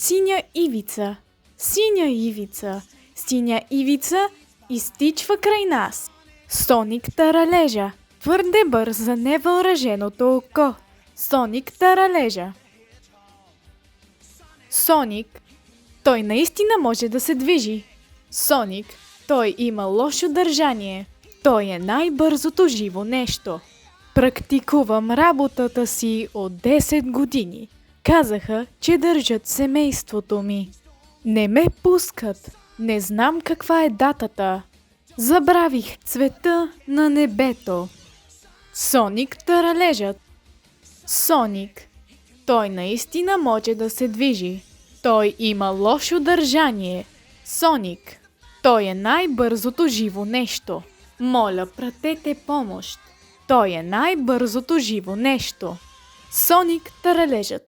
Синя ивица, синя ивица, синя ивица изтичва край нас. Соник таралежа, твърде бърз за невъоръженото око. Соник таралежа. Соник, той наистина може да се движи. Соник, той има лошо държание. Той е най-бързото живо нещо. Практикувам работата си от 10 години. Казаха, че държат семейството ми. Не ме пускат. Не знам каква е датата. Забравих цвета на небето. Соник таралежът. Соник. Той наистина може да се движи. Той има лошо държание. Соник. Той е най-бързото живо нещо. Моля, пратете помощ. Той е най-бързото живо нещо. Соник таралежът.